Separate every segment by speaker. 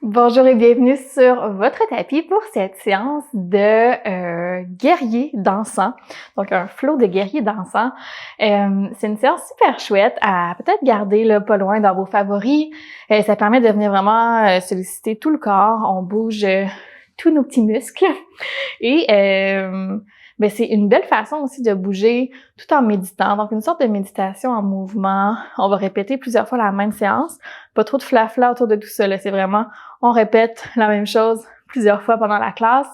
Speaker 1: Bonjour et bienvenue sur votre tapis pour cette séance de guerrier dansant. Donc, un flow de guerrier dansant. C'est une séance super chouette à peut-être garder là, pas loin dans vos favoris. Ça permet de venir vraiment solliciter tout le corps. On bouge tous nos petits muscles. Et c'est une belle façon aussi de bouger tout en méditant. Donc, une sorte de méditation en mouvement. On va répéter plusieurs fois la même séance. Pas trop de flafla autour de tout ça. Là. C'est vraiment, on répète la même chose plusieurs fois pendant la classe.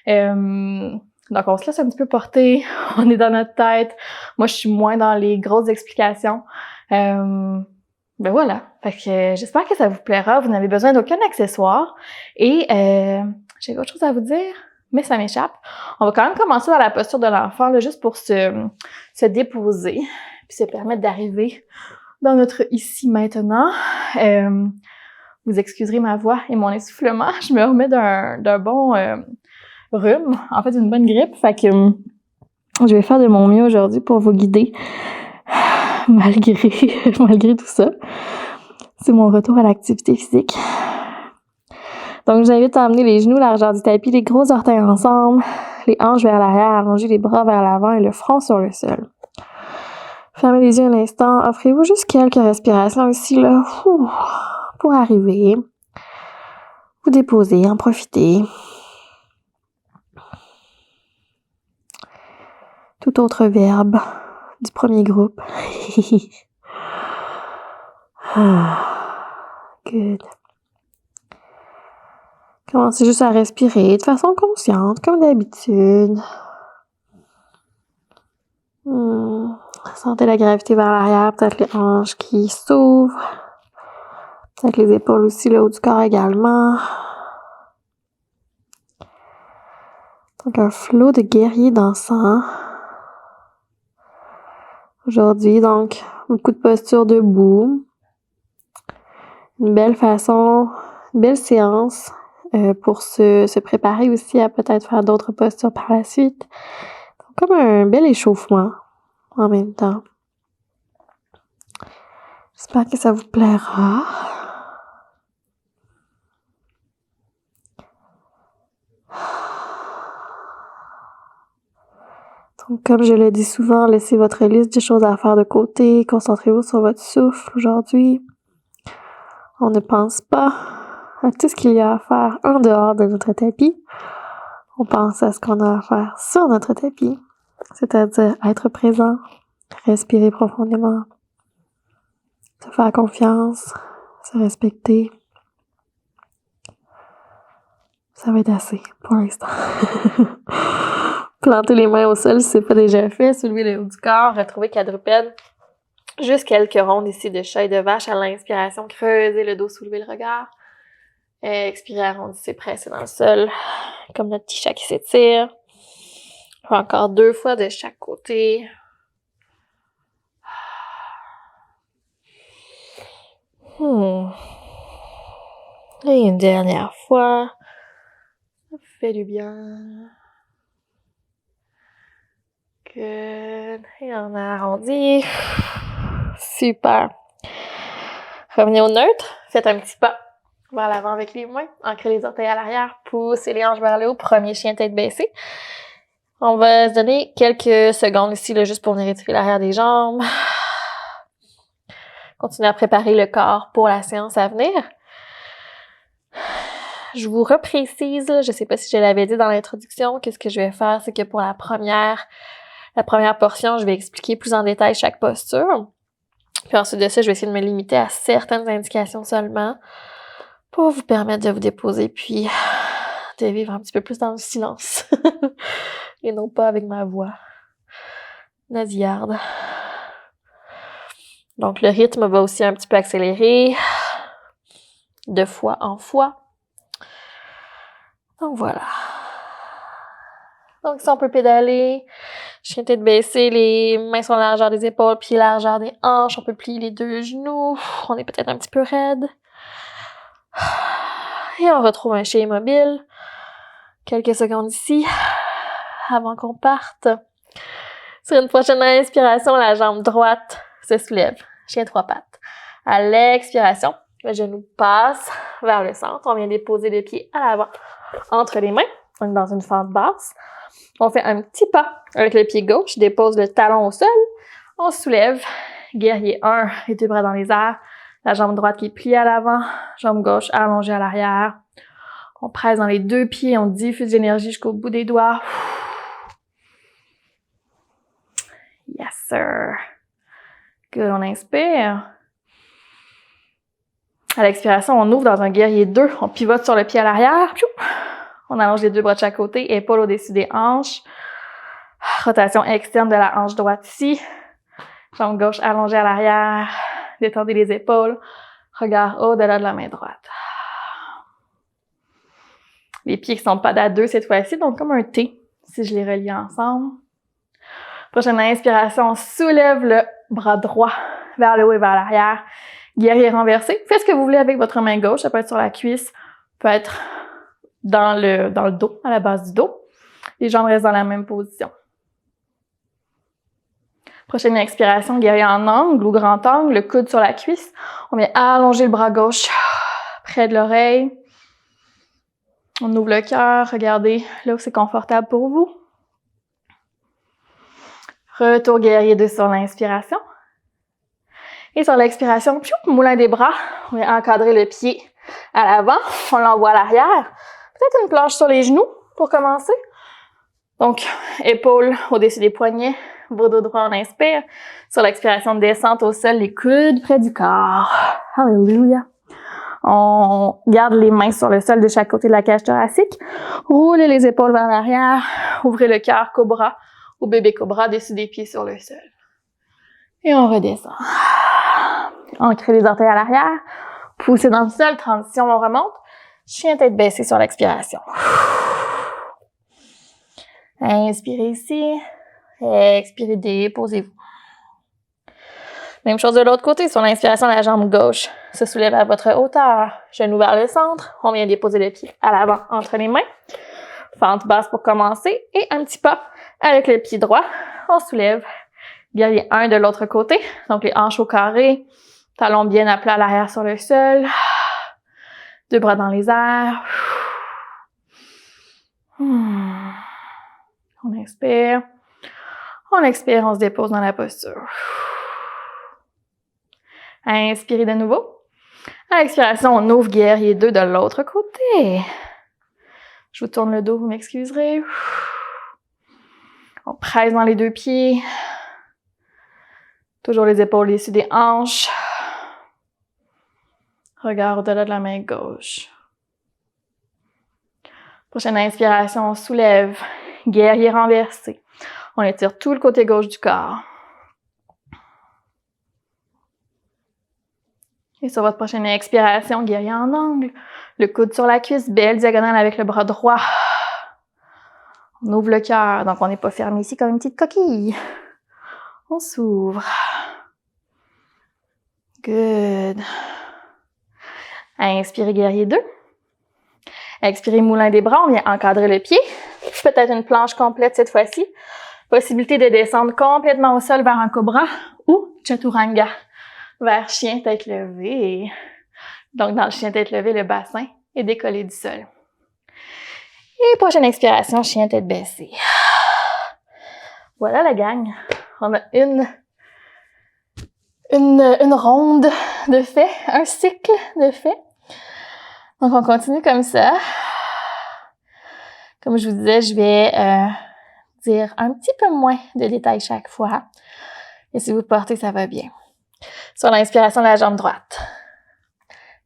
Speaker 1: Donc, on se laisse un petit peu porter. On est dans notre tête. Moi, je suis moins dans les grosses explications. Voilà. Fait que j'espère que ça vous plaira. Vous n'avez besoin d'aucun accessoire. Et j'ai autre chose à vous dire, mais ça m'échappe. On va quand même commencer dans la posture de l'enfant, là, juste pour se déposer, puis se permettre d'arriver dans notre ici maintenant. Vous excuserez ma voix et mon essoufflement. Je me remets d'un bon rhume, en fait une bonne grippe. Fait que je vais faire de mon mieux aujourd'hui pour vous guider malgré tout ça. C'est mon retour à l'activité physique. Donc, je vous invite à emmener les genoux largeur du tapis, les gros orteils ensemble, les hanches vers l'arrière, allonger les bras vers l'avant et le front sur le sol. Fermez les yeux un instant. Offrez-vous juste quelques respirations ici, là, pour arriver. Vous déposer, en profiter. Tout autre verbe du premier groupe. Good. Commencez juste à respirer de façon consciente, comme d'habitude. Sentez la gravité vers l'arrière, peut-être les hanches qui s'ouvrent. Peut-être les épaules aussi, le haut du corps également. Donc, un flot de guerrier dansant. Aujourd'hui, donc, beaucoup de postures debout. Une belle séance pour se préparer aussi à peut-être faire d'autres postures par la suite. Donc, comme un bel échauffement en même temps. J'espère que ça vous plaira. Donc, comme je le dis souvent, laissez votre liste de choses à faire de côté. Concentrez-vous sur votre souffle aujourd'hui. On ne pense pas à tout ce qu'il y a à faire en dehors de notre tapis. On pense à ce qu'on a à faire sur notre tapis, c'est-à-dire être présent, respirer profondément, se faire confiance, se respecter. Ça va être assez pour l'instant. Plantez les mains au sol si c'est pas déjà fait, soulevez le haut du corps, retrouvez quadrupède. Juste quelques rondes ici de chat et de vache à l'inspiration, creusez le dos, soulevez le regard. Expirez, arrondissez, pressez dans le sol, comme notre petit chat qui s'étire. Encore 2 fois de chaque côté. Et une dernière fois. Ça fait du bien. Good. Et on arrondit. Super. Revenez au neutre. Faites un petit pas vers l'avant avec les mains. Ancrez les orteils à l'arrière. Poussez les hanches vers le haut. Premier chien tête baissée. On va se donner quelques secondes ici, là, juste pour venir étirer l'arrière des jambes. Continuez à préparer le corps pour la séance à venir. Je vous reprécise, là, je sais pas si je l'avais dit dans l'introduction, qu'est-ce que je vais faire, c'est que pour la première portion, je vais expliquer plus en détail chaque posture. Puis ensuite de ça, je vais essayer de me limiter à certaines indications seulement pour vous permettre de vous déposer puis de vivre un petit peu plus dans le silence et non pas avec ma voix nasillarde. Donc, le rythme va aussi un petit peu accélérer de fois en fois. Donc, voilà. Donc, si on peut pédaler, chien tête baissée, les mains sont à la largeur des épaules, pieds à la largeur des hanches, on peut plier les 2 genoux, on est peut-être un petit peu raide. Et on retrouve un chien immobile. Quelques secondes ici, avant qu'on parte. Sur une prochaine inspiration, la jambe droite se soulève. Chien 3 pattes. À l'expiration, Le genou passe vers le centre. On vient déposer les pieds à l'avant entre les main. On est dans une fente basse. On fait un petit pas avec le pied gauche. Dépose le talon au sol. On soulève. Guerrier 1, les deux bras dans les airs. La jambe droite qui est pliée à l'avant. Jambe gauche allongée à l'arrière. On presse dans les deux pieds. On diffuse l'énergie jusqu'au bout des doigts. Yes, sir. Good, on inspire. À l'expiration, on ouvre dans un guerrier 2. On pivote sur le pied à l'arrière. On allonge les deux bras de chaque côté. Épaules au-dessus des hanches. Rotation externe de la hanche droite ici. Jambe gauche allongée à l'arrière. Détendez les épaules. Regard au-delà de la main droite. Les pieds qui sont pas à deux cette fois-ci, donc comme un T, si je les relie ensemble. Prochaine inspiration, on soulève le bras droit vers le haut et vers l'arrière. Guerrier renversé. Faites ce que vous voulez avec votre main gauche. Ça peut être sur la cuisse, peut être dans le dos, à la base du dos. Les jambes restent dans la même position. Prochaine expiration, guerrier en angle ou grand angle, le coude sur la cuisse. On vient allonger le bras gauche près de l'oreille. On ouvre le cœur. Regardez là où c'est confortable pour vous. Retour guerrier 2 sur l'inspiration. Et sur l'expiration, moulin des bras. On vient encadrer le pied à l'avant. On l'envoie à l'arrière. Peut-être une planche sur les genoux pour commencer. Donc, épaules au-dessus des poignets. Vos dos droits, on inspire. Sur l'expiration de descente au sol, les coudes près du corps. Alléluia. On garde les mains sur le sol de chaque côté de la cage thoracique. Roulez les épaules vers l'arrière. Ouvrez le cœur, cobra ou bébé cobra, dessus des pieds sur le sol. Et on redescend. Ancrez les orteils à l'arrière. Poussez dans le sol. Transition, on remonte. Chien tête baissée sur l'expiration. Inspirez ici. Expirez, déposez-vous. Même chose de l'autre côté. Sur l'inspiration, la jambe gauche se soulève à votre hauteur. Genou vers le centre. On vient déposer le pied à l'avant entre les mains. Fente basse pour commencer. Et un petit pas avec le pied droit. On soulève. Guerrier 1 de l'autre côté. Donc, les hanches au carré. Talons bien à plat à l'arrière sur le sol. Deux bras dans les airs. On inspire. On expire, on se dépose dans la posture. Inspirez de nouveau. À l'expiration, on ouvre guerrier 2 de l'autre côté. Je vous tourne le dos, vous m'excuserez. On presse dans les deux pieds. Toujours les épaules au-dessus des hanches. Regard au-delà de la main gauche. Prochaine inspiration, on soulève. Guerrier renversé. On étire tout le côté gauche du corps. Et sur votre prochaine expiration, guerrier en angle. Le coude sur la cuisse, belle diagonale avec le bras droit. On ouvre le cœur, donc on n'est pas fermé ici comme une petite coquille. On s'ouvre. Good. Inspirez, guerrier 2. Expirez, moulin des bras, on vient encadrer le pied. Peut-être une planche complète cette fois-ci. Possibilité de descendre complètement au sol vers un cobra ou chaturanga, vers chien tête levée. Donc, dans le chien tête levée, le bassin est décollé du sol. Et prochaine expiration, chien tête baissée. Voilà la gang. On a une ronde de fait, un cycle de fait. Donc, on continue comme ça. Comme je vous disais, je vais dire un petit peu moins de détails chaque fois. Et si vous portez, ça va bien. Sur l'inspiration de la jambe droite.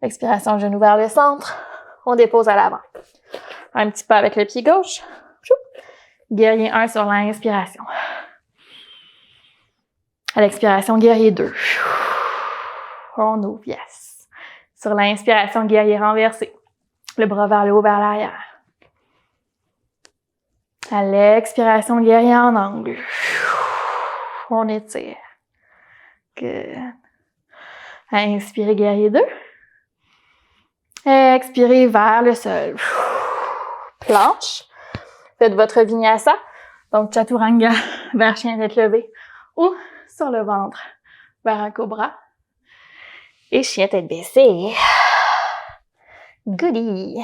Speaker 1: L'expiration, genou vers le centre. On dépose à l'avant. Un petit pas avec le pied gauche. Guerrier 1 sur l'inspiration. À l'expiration, guerrier 2. On ouvre, yes. Sur l'inspiration, guerrier renversé. Le bras vers le haut, vers l'arrière. À l'expiration, guerrier en angle. On étire. Good. Inspirez, guerrier 2. Expirez vers le sol. Planche. Faites votre vinyasa. Donc, chaturanga vers chien tête levée. Ou sur le ventre vers un cobra. Et chien tête baissée. Goodie.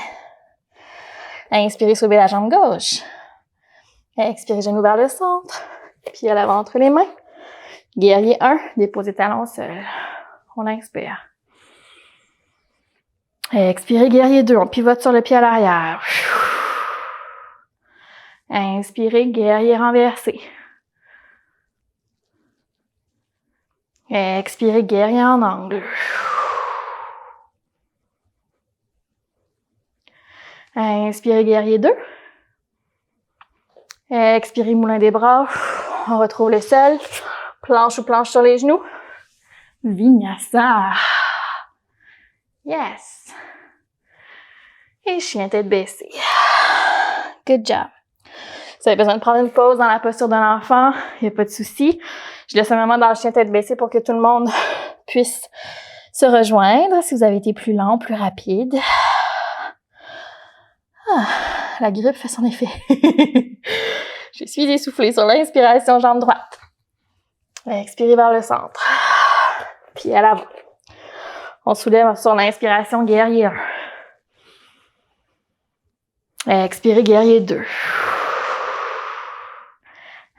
Speaker 1: Inspirez, soulevez la jambe gauche. Expirez, genoux vers le centre. Pieds à l'avant entre les mains. Guerrier 1, déposez talons au sol. On inspire. Expirez, guerrier 2, on pivote sur le pied à l'arrière. Inspirez, guerrier renversé. Expirez, guerrier en angle. Inspirez, guerrier 2. Expirez, moulin des bras. On retrouve le sol. Planche ou planche sur les genoux. Vinyasa. Yes. Et chien tête baissée. Good job. Si vous avez besoin de prendre une pause dans la posture d'un enfant, il n'y a pas de souci. Je laisse un moment dans le chien tête baissée pour que tout le monde puisse se rejoindre. Si vous avez été plus lent, plus rapide. Ah, la grippe fait son effet. Je suis essoufflée sur l'inspiration, jambe droite. Expirez vers le centre. Pied à l'avant. On soulève sur l'inspiration, guerrier 1. Expirez, guerrier 2.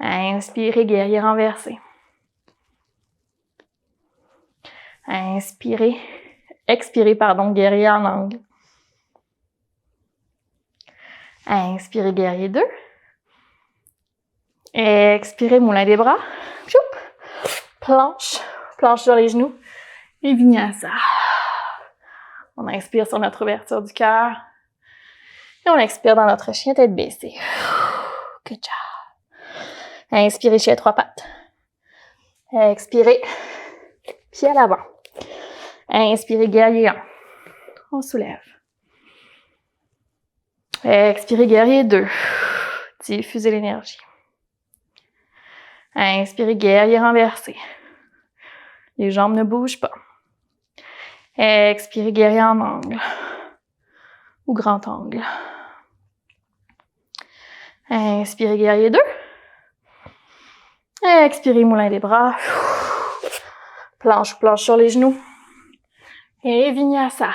Speaker 1: Inspirez, guerrier renversé. Expirez, guerrier en angle. Inspirez, guerrier 2. Expirez, moulin des bras. Planche sur les genoux. Et vinyasa. On inspire sur notre ouverture du cœur. Et on expire dans notre chien tête baissée. Good job. Inspirez, chien à 3 pattes. Expirez, pied à l'avant. Inspirez, guerrier 1. On soulève. Expirez, guerrier 2. Diffusez l'énergie. Inspirez, guerrier renversé. Les jambes ne bougent pas. Expirez, guerrier en angle. Ou grand angle. Inspirez, guerrier 2. Expirez, moulin des bras. Planche sur les genoux. Et vinyasa.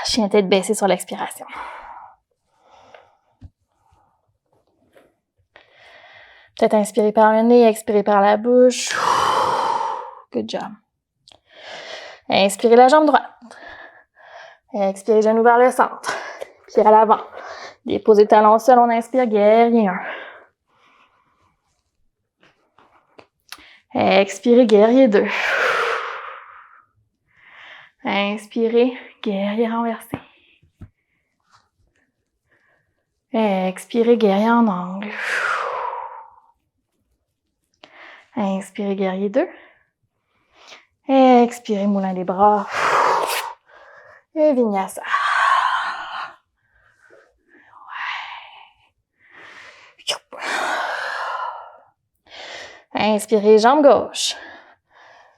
Speaker 1: Chien tête baissée sur l'expiration. Peut-être inspirer par le nez, expirer par la bouche. Good job. Inspirez la jambe droite. Expirez, genoux vers le centre. Pied à l'avant. Déposez talons au sol, on inspire, guerrier 1. Expirez, guerrier 2. Inspirez, guerrier renversé. Expirez, guerrier en angle. Inspirez, guerrier 2. Expirez, moulin des bras. Et vinyasa. Inspirez, jambe gauche.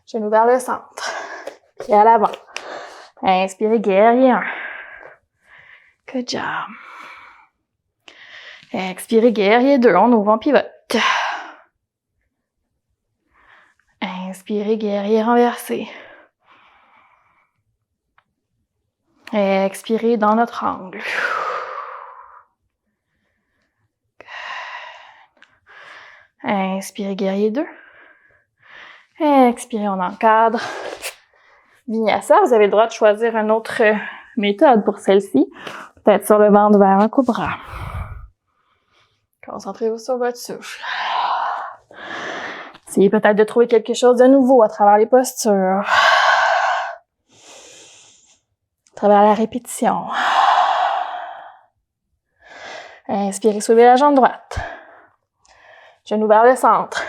Speaker 1: Genou vers le centre. Pied à l'avant. Inspirez, guerrier 1. Good job. Expirez, guerrier 2. On ouvre, on pivote. Inspirez, guerrier renversé. Expirez dans notre angle. Inspirez, guerrier 2. Expirez, on encadre. Vinyasa, vous avez le droit de choisir une autre méthode pour celle-ci. Peut-être sur le ventre vers un cobra. Concentrez-vous sur votre souffle. Essayez peut-être de trouver quelque chose de nouveau à travers les postures. À travers la répétition. Inspirez, soulevez la jambe droite. Genou vers le centre.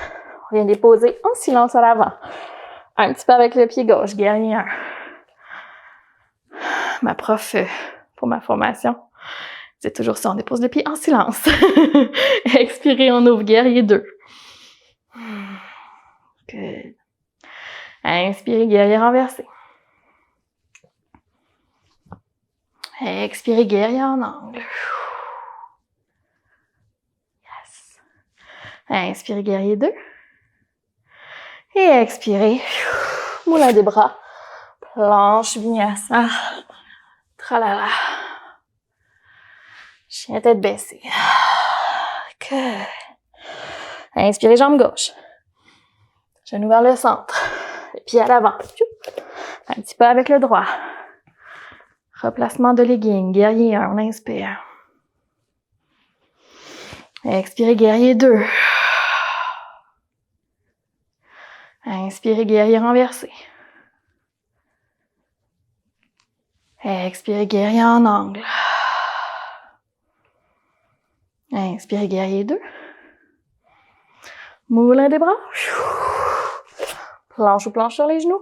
Speaker 1: On vient déposer en silence à l'avant. Un petit peu avec le pied gauche, guerrier 1. Ma prof, pour ma formation, c'est toujours ça, on dépose le pied en silence. Expirez, on ouvre, guerrier 2. Good. Inspirez, guerrier renversé. Expirez, guerrier en angle. Yes. Inspirez, guerrier 2. Et expirez. Moulin des bras. Planche vinyasa. Tralala. Chien tête baissée. Good. Inspirez, jambe gauche. Genou vers le centre. Les pieds à l'avant. Un petit peu avec le droit. Replacement de legging. Guerrier 1. On inspire. Expirez, guerrier 2. Inspirez, guerrier renversé. Expirez, guerrier en angle. Inspirez, guerrier 2. Moulin des bras. Planche ou planche sur les genoux.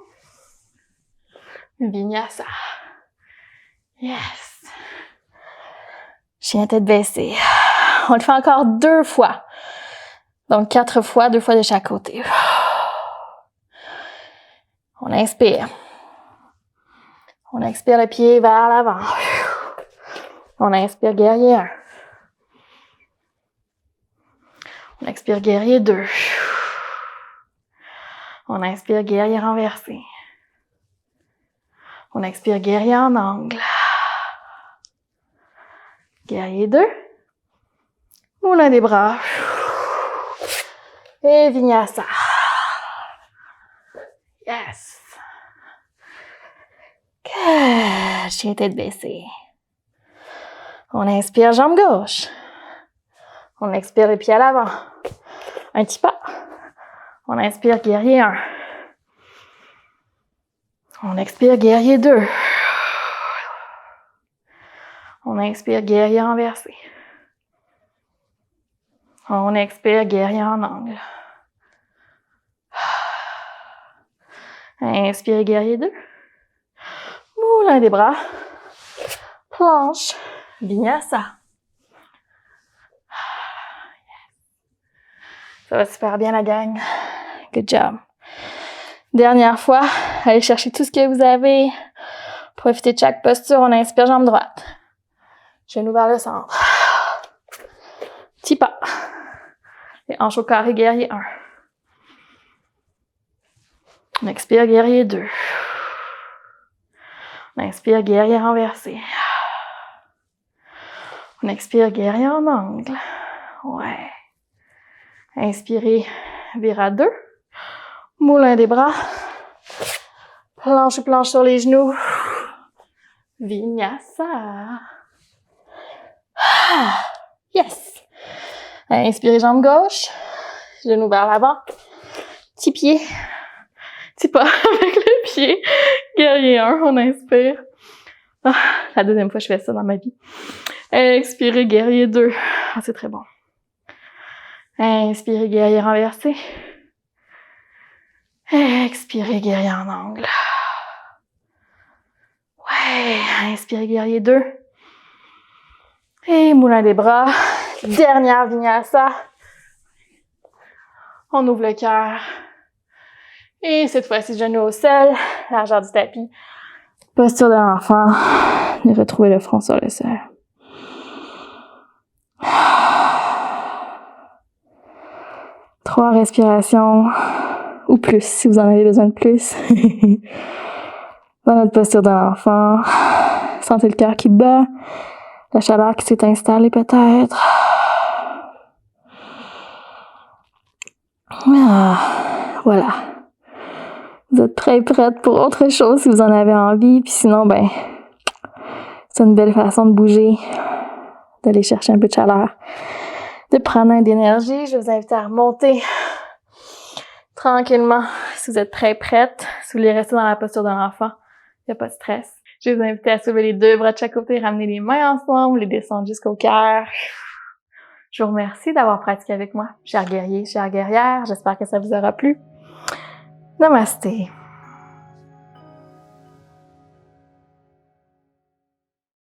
Speaker 1: Vinyasa. Yes. Chien tête baissée. On le fait encore 2 fois. Donc 4 fois, 2 fois de chaque côté. On inspire. On expire le pied vers l'avant. On inspire guerrier 1. On expire guerrier 2. On inspire guerrier renversé. On expire guerrier en angle. Guerrier 2. Moulin des bras. Et vinyasa. Yes. Good. Chien tête baissée. On inspire jambe gauche. On expire les pieds à l'avant. Un petit pas. On inspire guerrier 1. On expire guerrier 2. On inspire guerrier renversé. On expire guerrier en angle. Inspire guerrier 2. Moulin des bras. Planche. Vinyasa. Ça va super bien la gang. Good job. Dernière fois, allez chercher tout ce que vous avez. Profitez de chaque posture. On inspire jambe droite. Genou vers le centre. Petit pas. Et hanche au carré, guerrier 1. On expire, guerrier 2. On inspire, guerrier renversé. On expire, guerrier en angle. Ouais. Inspirez, vire à 2. Moulin des bras. Planche ou planche sur les genoux. Vinyasa. Yes. Inspirez, jambe gauche. Genou vers l'avant. Petit pied. Petit pas avec le pied. Guerrier 1, on inspire. La deuxième fois que je fais ça dans ma vie. Expirez, guerrier 2. C'est très bon. Inspirez, guerrier renversé. Expirez, guerrier en angle. Ouais, inspirez, guerrier 2. Et moulin des bras. Dernière vinyasa. On ouvre le cœur. Et cette fois-ci, genou au sol, largeur du tapis. Posture de l'enfant. Et retrouver le front sur le sol. Trois respirations. Ou plus, si vous en avez besoin de plus. Dans notre posture de l'enfant. Sentez le cœur qui bat. La chaleur qui s'est installée peut-être. Voilà. Vous êtes prête pour autre chose si vous en avez envie. Puis sinon, c'est une belle façon de bouger. D'aller chercher un peu de chaleur. De prendre un d'énergie. Je vous invite à remonter tranquillement. Si vous êtes prête. Si vous voulez rester dans la posture de l'enfant, il n'y a pas de stress. Je vais vous inviter à soulever les 2 bras de chaque côté, ramener les mains ensemble, les descendre jusqu'au cœur. Je vous remercie d'avoir pratiqué avec moi. Chers guerriers, chères guerrières, j'espère que ça vous aura plu. Namasté.